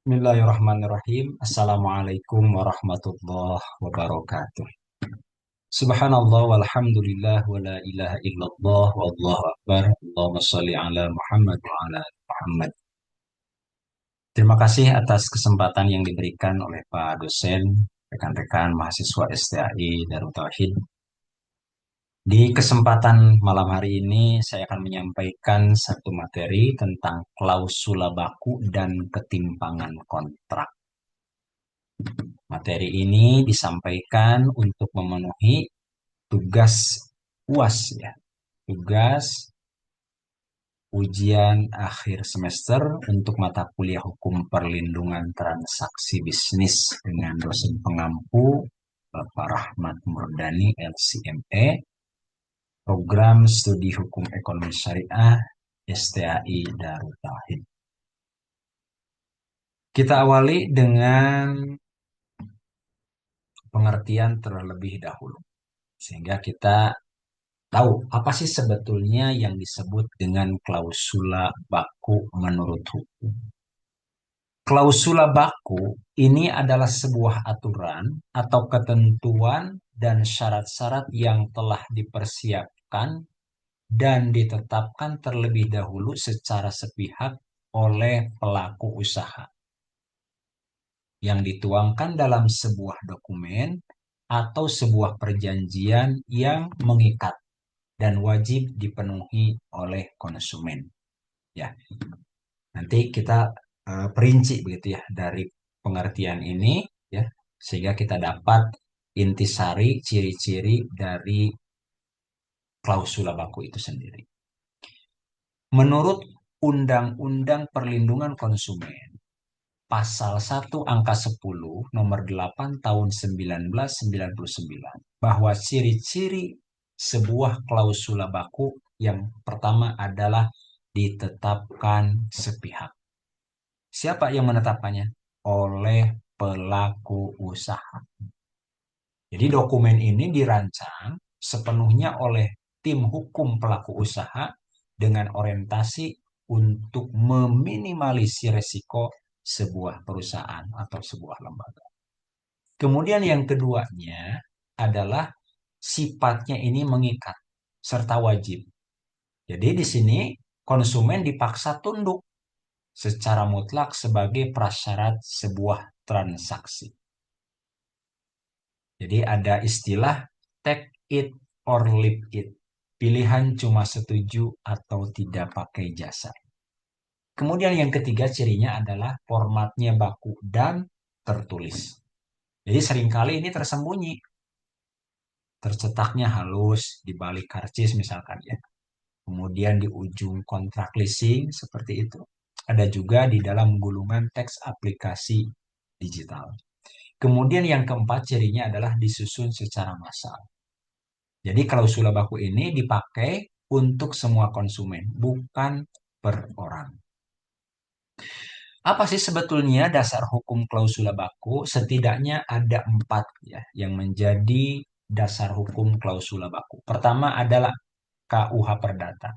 Bismillahirrahmanirrahim. Assalamualaikum warahmatullahi wabarakatuh. Subhanallah walhamdulillah wa la ilaha illallah wallahu akbar. Allahumma sholli ala Muhammad wa ala ali Muhammad. Terima kasih atas kesempatan yang diberikan oleh Pak dosen, rekan-rekan mahasiswa STAI Darut Tauhid. Di kesempatan malam hari ini saya akan menyampaikan satu materi tentang klausula baku dan ketimpangan kontrak. Materi ini disampaikan untuk memenuhi tugas UAS ya, tugas ujian akhir semester untuk mata kuliah Hukum Perlindungan Transaksi Bisnis dengan dosen pengampu Bapak Rahmat Murdani LCME, Program Studi Hukum Ekonomi Syariah STAI Darut Tauhid. Kita awali dengan pengertian terlebih dahulu, sehingga kita tahu apa sih sebetulnya yang disebut dengan klausula baku menurut hukum. Klausula baku ini adalah sebuah aturan atau ketentuan dan syarat-syarat yang telah dipersiapkan dan ditetapkan terlebih dahulu secara sepihak oleh pelaku usaha yang dituangkan dalam sebuah dokumen atau sebuah perjanjian yang mengikat dan wajib dipenuhi oleh konsumen. Ya, nanti kita perinci begitu ya dari pengertian ini ya, sehingga kita dapat intisari ciri-ciri dari klausula baku itu sendiri. Menurut Undang-Undang Perlindungan Konsumen, Pasal 1 Angka 10 Nomor 8 Tahun 1999, bahwa ciri-ciri sebuah klausula baku yang pertama adalah ditetapkan sepihak. Siapa yang menetapkannya? Oleh pelaku usaha. Jadi dokumen ini dirancang sepenuhnya oleh tim hukum pelaku usaha dengan orientasi untuk meminimalisir resiko sebuah perusahaan atau sebuah lembaga. Kemudian yang keduanya adalah sifatnya ini mengikat serta wajib. Jadi di sini konsumen dipaksa tunduk secara mutlak sebagai prasyarat sebuah transaksi. Jadi ada istilah take it or leave it. Pilihan cuma setuju atau tidak pakai jasa. Kemudian yang ketiga cirinya adalah formatnya baku dan tertulis. Jadi seringkali ini tersembunyi. Tercetaknya halus di balik karcis misalkan ya. Kemudian di ujung kontrak leasing seperti itu. Ada juga di dalam gulungan teks aplikasi digital. Kemudian yang keempat cirinya adalah disusun secara massal. Jadi klausula baku ini dipakai untuk semua konsumen, bukan per orang. Apa sih sebetulnya dasar hukum klausula baku? Setidaknya ada 4 ya yang menjadi dasar hukum klausula baku. Pertama adalah KUH Perdata.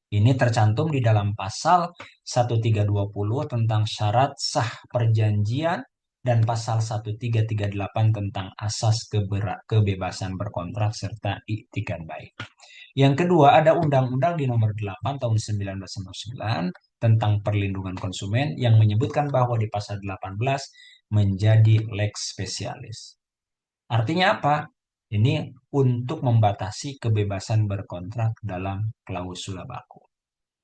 Ini tercantum di dalam pasal 1320 tentang syarat sah perjanjian dan pasal 1338 tentang asas kebebasan berkontrak serta iktikan baik. Yang kedua ada Undang-Undang di nomor 8 tahun 1999 tentang perlindungan konsumen yang menyebutkan bahwa di pasal 18 menjadi lex specialis. Artinya apa? Ini untuk membatasi kebebasan berkontrak dalam klausula baku.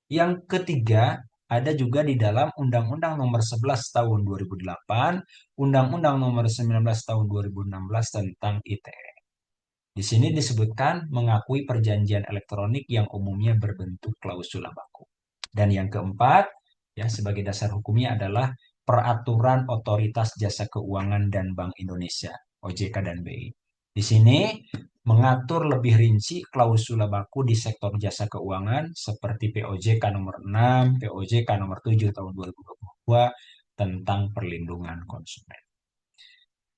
Yang ketiga, ada juga di dalam Undang-Undang Nomor 11 Tahun 2008, Undang-Undang Nomor 19 Tahun 2016 tentang ITE. Di sini disebutkan mengakui perjanjian elektronik yang umumnya berbentuk klausula baku. Dan yang keempat, ya sebagai dasar hukumnya adalah Peraturan Otoritas Jasa Keuangan dan Bank Indonesia, OJK dan BI. Di sini mengatur lebih rinci klausula baku di sektor jasa keuangan seperti POJK nomor 6, POJK nomor 7 tahun 2022 tentang perlindungan konsumen.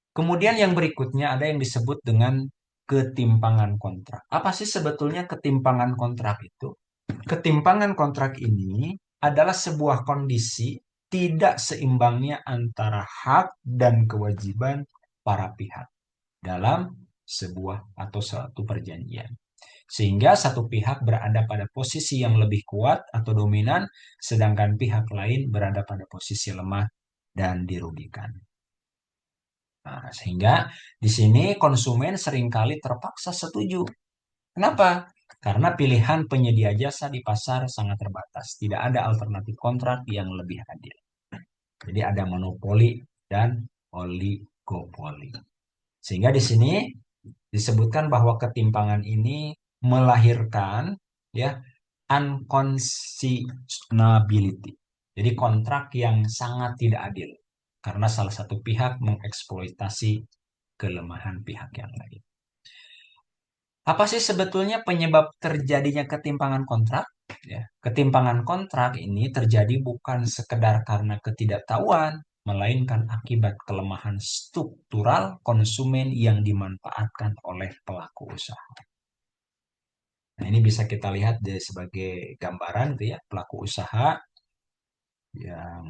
Kemudian yang berikutnya ada yang disebut dengan ketimpangan kontrak. Apa sih sebetulnya ketimpangan kontrak itu? Ketimpangan kontrak ini adalah sebuah kondisi tidak seimbangnya antara hak dan kewajiban para pihak dalam sebuah atau suatu perjanjian. Sehingga satu pihak berada pada posisi yang lebih kuat atau dominan, sedangkan pihak lain berada pada posisi lemah dan dirugikan. Nah, sehingga di sini konsumen seringkali terpaksa setuju. Kenapa? Karena pilihan penyedia jasa di pasar sangat terbatas. Tidak ada alternatif kontrak yang lebih adil. Jadi ada monopoli dan oligopoli. Sehingga di sini disebutkan bahwa ketimpangan ini melahirkan ya unconscionability. Jadi kontrak yang sangat tidak adil karena salah satu pihak mengeksploitasi kelemahan pihak yang lain. Apa sih sebetulnya penyebab terjadinya ketimpangan kontrak? Ya, ketimpangan kontrak ini terjadi bukan sekedar karena ketidaktahuan, melainkan akibat kelemahan struktural konsumen yang dimanfaatkan oleh pelaku usaha. Nah, ini bisa kita lihat sebagai gambaran itu ya, pelaku usaha yang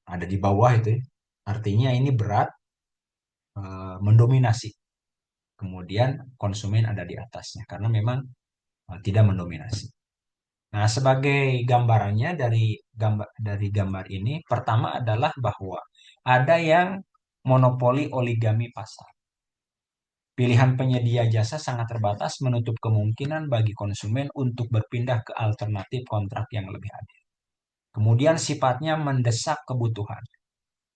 ada di bawah itu ya. Artinya ini berat mendominasi. Kemudian konsumen ada di atasnya karena memang tidak mendominasi. Nah, sebagai gambarannya dari gambar ini, pertama adalah bahwa ada yang monopoli oligami pasar. Pilihan penyedia jasa sangat terbatas menutup kemungkinan bagi konsumen untuk berpindah ke alternatif kontrak yang lebih adil. Kemudian sifatnya mendesak kebutuhan.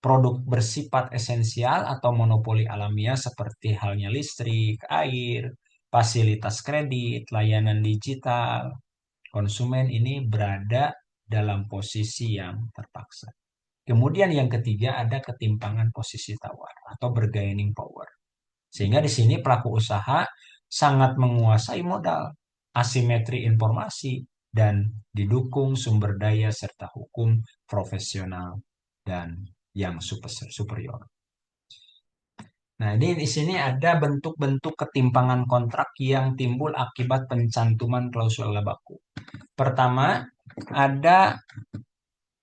Produk bersifat esensial atau monopoli alamiah seperti halnya listrik, air, fasilitas kredit, layanan digital, konsumen ini berada dalam posisi yang terpaksa. Kemudian yang ketiga ada ketimpangan posisi tawar atau bargaining power. Sehingga di sini pelaku usaha sangat menguasai modal, asimetri informasi, dan didukung sumber daya serta hukum profesional dan yang superior. Nah, ini di sini ada bentuk-bentuk ketimpangan kontrak yang timbul akibat pencantuman klausul baku. Pertama, ada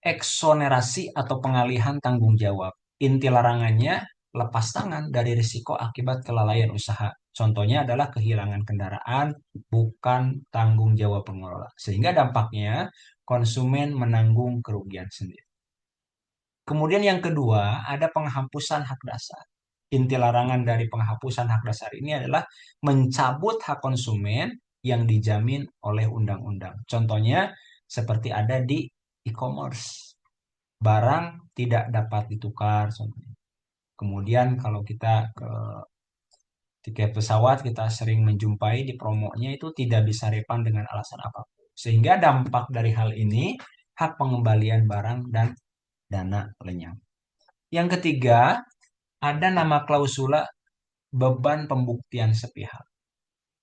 eksonerasi atau pengalihan tanggung jawab. Inti larangannya lepas tangan dari risiko akibat kelalaian usaha. Contohnya adalah kehilangan kendaraan, bukan tanggung jawab pengelola. Sehingga dampaknya konsumen menanggung kerugian sendiri. Kemudian yang kedua, ada penghapusan hak dasar. Inti larangan dari penghapusan hak dasar ini adalah mencabut hak konsumen yang dijamin oleh undang-undang. Contohnya seperti ada di e-commerce. Barang tidak dapat ditukar. Kemudian kalau kita ke tiket pesawat, kita sering menjumpai di promonya itu tidak bisa refund dengan alasan apapun. Sehingga dampak dari hal ini, hak pengembalian barang dan dana lenyap. Yang ketiga, ada nama klausula beban pembuktian sepihak.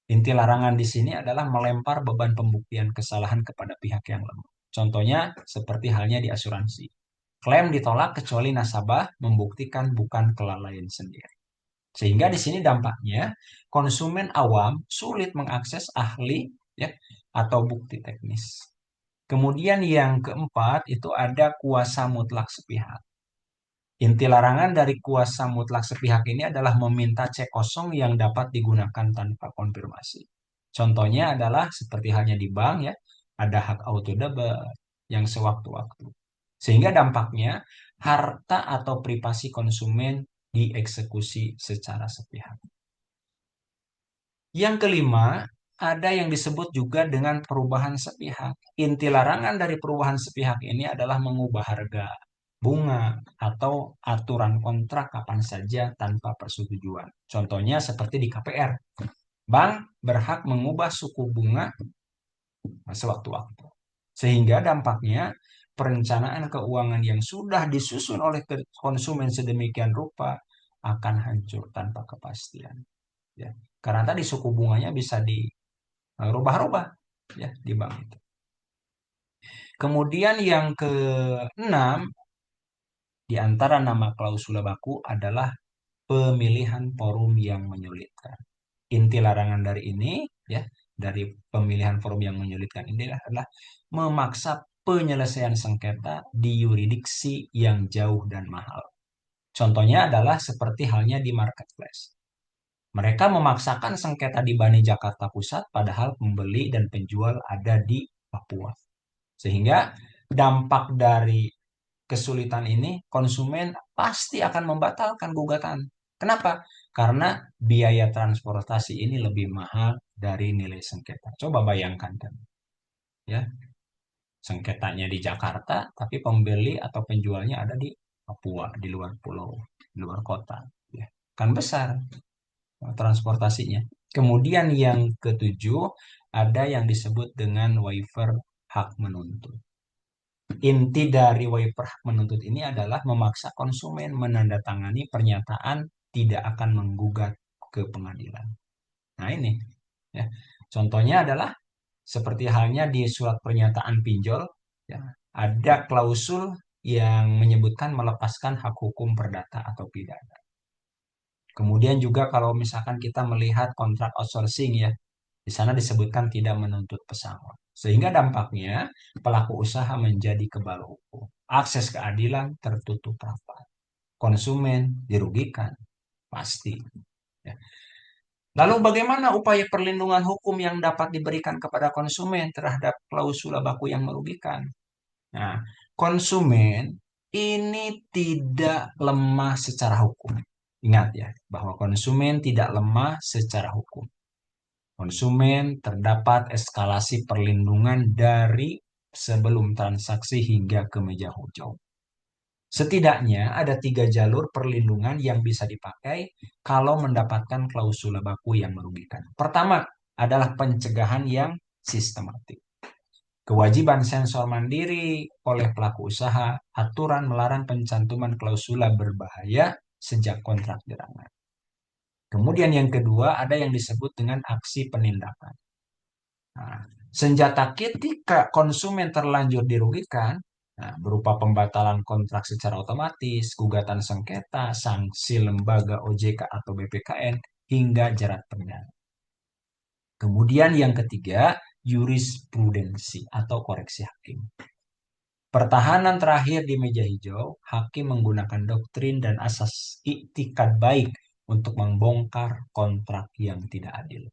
Inti larangan di sini adalah melempar beban pembuktian kesalahan kepada pihak yang lemah. Contohnya seperti halnya di asuransi. Klaim ditolak kecuali nasabah membuktikan bukan kelalaian sendiri. Sehingga di sini dampaknya konsumen awam sulit mengakses ahli ya atau bukti teknis. Kemudian yang keempat itu ada kuasa mutlak sepihak. Inti larangan dari kuasa mutlak sepihak ini adalah meminta cek kosong yang dapat digunakan tanpa konfirmasi. Contohnya adalah seperti halnya di bank ya, ada hak auto debit yang sewaktu-waktu. Sehingga dampaknya harta atau privasi konsumen dieksekusi secara sepihak. Yang kelima, ada yang disebut juga dengan perubahan sepihak. Inti larangan dari perubahan sepihak ini adalah mengubah harga, bunga, atau aturan kontrak kapan saja tanpa persetujuan. Contohnya seperti di KPR. Bank berhak mengubah suku bunga sewaktu-waktu. Sehingga dampaknya perencanaan keuangan yang sudah disusun oleh konsumen sedemikian rupa akan hancur tanpa kepastian. Ya. Karena tadi suku bunganya bisa dirubah-rubah ya di bank itu. Kemudian yang keenam di antara nama klausula baku adalah pemilihan forum yang menyulitkan. Inti larangan dari ini ya dari pemilihan forum yang menyulitkan ini adalah memaksa penyelesaian sengketa di yurisdiksi yang jauh dan mahal. Contohnya adalah seperti halnya di marketplace. Mereka memaksakan sengketa di Bani Jakarta Pusat padahal pembeli dan penjual ada di Papua. Sehingga dampak dari kesulitan ini konsumen pasti akan membatalkan gugatan. Kenapa? Karena biaya transportasi ini lebih mahal dari nilai sengketa. Coba bayangkan kan, ya, sengketanya di Jakarta, tapi pembeli atau penjualnya ada di Papua, di luar pulau, di luar kota, ya. Kan besar transportasinya. Kemudian yang ketujuh, ada yang disebut dengan waiver hak menuntut. Inti dari waiver hak menuntut ini adalah memaksa konsumen menandatangani pernyataan tidak akan menggugat ke pengadilan. Nah ini, ya. Contohnya adalah seperti halnya di surat pernyataan pinjol, ya, ada klausul yang menyebutkan melepaskan hak hukum perdata atau pidana. Kemudian juga kalau misalkan kita melihat kontrak outsourcing, ya, di sana disebutkan tidak menuntut pesangon. Sehingga dampaknya pelaku usaha menjadi kebal hukum. Akses keadilan tertutup rapat. Konsumen dirugikan, pasti. Ya. Lalu bagaimana upaya perlindungan hukum yang dapat diberikan kepada konsumen terhadap klausula baku yang merugikan? Nah, konsumen ini tidak lemah secara hukum. Ingat ya, bahwa konsumen tidak lemah secara hukum. Konsumen terdapat eskalasi perlindungan dari sebelum transaksi hingga ke meja hijau. Setidaknya ada 3 jalur perlindungan yang bisa dipakai kalau mendapatkan klausula baku yang merugikan. Pertama adalah pencegahan yang sistematik. Kewajiban sensor mandiri oleh pelaku usaha, aturan melarang pencantuman klausula berbahaya sejak kontrak dirangat. Kemudian yang kedua ada yang disebut dengan aksi penindakan. Nah, senjata ketika konsumen terlanjur dirugikan, nah, berupa pembatalan kontrak secara otomatis, gugatan sengketa, sanksi lembaga OJK atau BPKN, hingga jerat pidana. Kemudian yang ketiga, jurisprudensi atau koreksi hakim. Pertahanan terakhir di meja hijau, hakim menggunakan doktrin dan asas iktikad baik untuk membongkar kontrak yang tidak adil.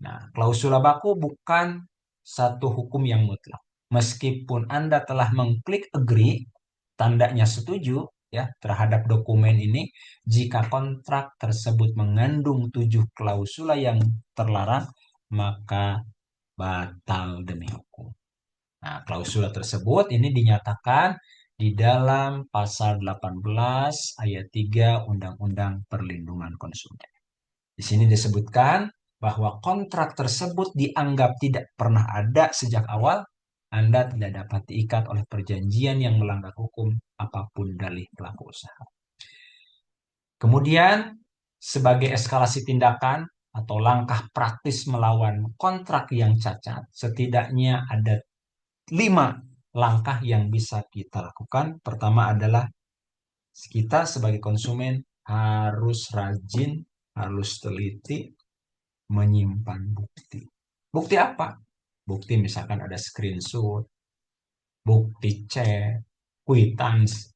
Nah, klausula baku bukan satu hukum yang mutlak. Meskipun Anda telah mengklik agree, tandanya setuju, ya, terhadap dokumen ini, jika kontrak tersebut mengandung 7 klausula yang terlarang, maka batal demi hukum. Nah, klausula tersebut ini dinyatakan di dalam pasal 18 ayat 3 Undang-Undang Perlindungan Konsumen. Di sini disebutkan bahwa kontrak tersebut dianggap tidak pernah ada sejak awal. Anda tidak dapat diikat oleh perjanjian yang melanggar hukum apapun dalih pelaku usaha. Kemudian, sebagai eskalasi tindakan atau langkah praktis melawan kontrak yang cacat, setidaknya ada 5 langkah yang bisa kita lakukan. Pertama adalah kita sebagai konsumen harus rajin, harus teliti menyimpan bukti. Bukti apa? Bukti misalkan ada screenshot, bukti chat, kwitansi,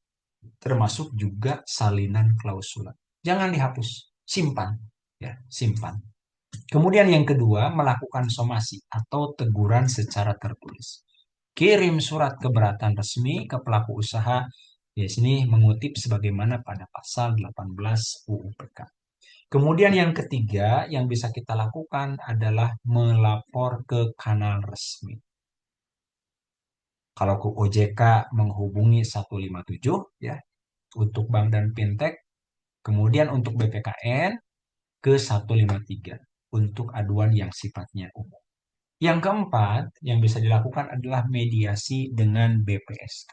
termasuk juga salinan klausula. Jangan dihapus, simpan, ya, simpan. Kemudian yang kedua, melakukan somasi atau teguran secara tertulis. Kirim surat keberatan resmi ke pelaku usaha. Di sini mengutip sebagaimana pada pasal 18 UU PK. Kemudian yang ketiga yang bisa kita lakukan adalah melapor ke kanal resmi. Kalau ke OJK menghubungi 157, ya, untuk bank dan fintech. Kemudian untuk BPKN ke 153 untuk aduan yang sifatnya umum. Yang keempat yang bisa dilakukan adalah mediasi dengan BPSK.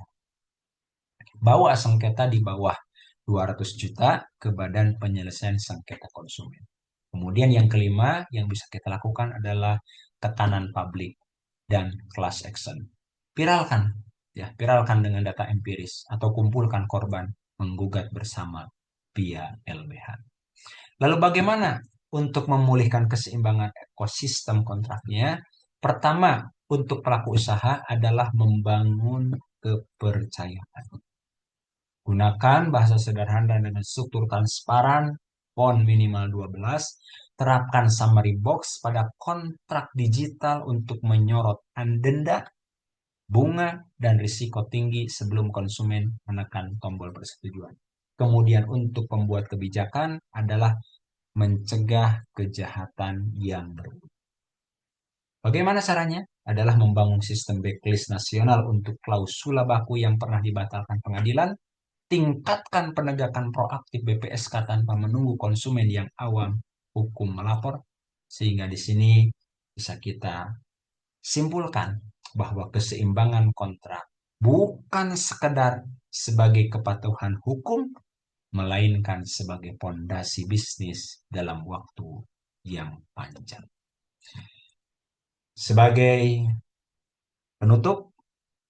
Bawa sengketa di bawah 200 juta ke Badan Penyelesaian Sengketa Konsumen. Kemudian yang kelima yang bisa kita lakukan adalah tekanan publik dan class action. Viralkan, ya, viralkan dengan data empiris atau kumpulkan korban menggugat bersama via LBH. Lalu bagaimana untuk memulihkan keseimbangan ekosistem kontraknya? Pertama, untuk pelaku usaha adalah membangun kepercayaan. Gunakan bahasa sederhana dengan struktur transparan, font minimal 12, terapkan summary box pada kontrak digital untuk menyorot denda, bunga, dan risiko tinggi sebelum konsumen menekan tombol persetujuan. Kemudian untuk pembuat kebijakan adalah mencegah kejahatan yang berulang. Bagaimana caranya? Adalah membangun sistem backlist nasional untuk klausula baku yang pernah dibatalkan pengadilan, tingkatkan penegakan proaktif BPSK tanpa menunggu konsumen yang awam hukum melapor, sehingga di sini bisa kita simpulkan bahwa keseimbangan kontrak bukan sekedar sebagai kepatuhan hukum, melainkan sebagai fondasi bisnis dalam waktu yang panjang. Sebagai penutup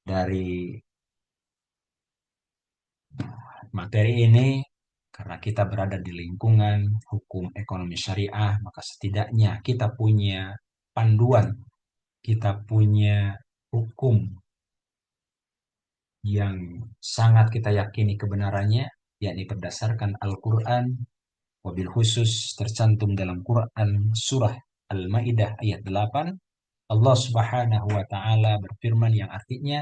dari materi ini, karena kita berada di lingkungan hukum ekonomi syariah, maka setidaknya kita punya panduan, kita punya hukum yang sangat kita yakini kebenarannya, yakni berdasarkan Al-Quran, wabil khusus tercantum dalam Quran surah Al-Ma'idah ayat 8, Allah Subhanahu wa Ta'ala berfirman yang artinya,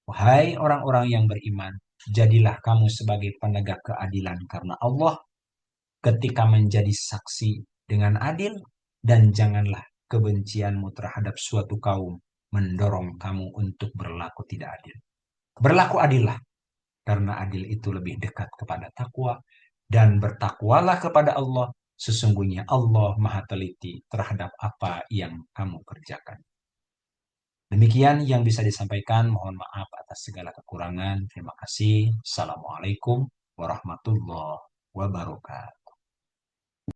wahai orang-orang yang beriman, jadilah kamu sebagai penegak keadilan karena Allah ketika menjadi saksi dengan adil, dan janganlah kebencianmu terhadap suatu kaum mendorong kamu untuk berlaku tidak adil. Berlaku adillah, karena adil itu lebih dekat kepada takwa, dan bertakwalah kepada Allah, sesungguhnya Allah maha teliti terhadap apa yang kamu kerjakan. Demikian yang bisa disampaikan, mohon maaf atas segala kekurangan. Terima kasih. Assalamualaikum warahmatullahi wabarakatuh.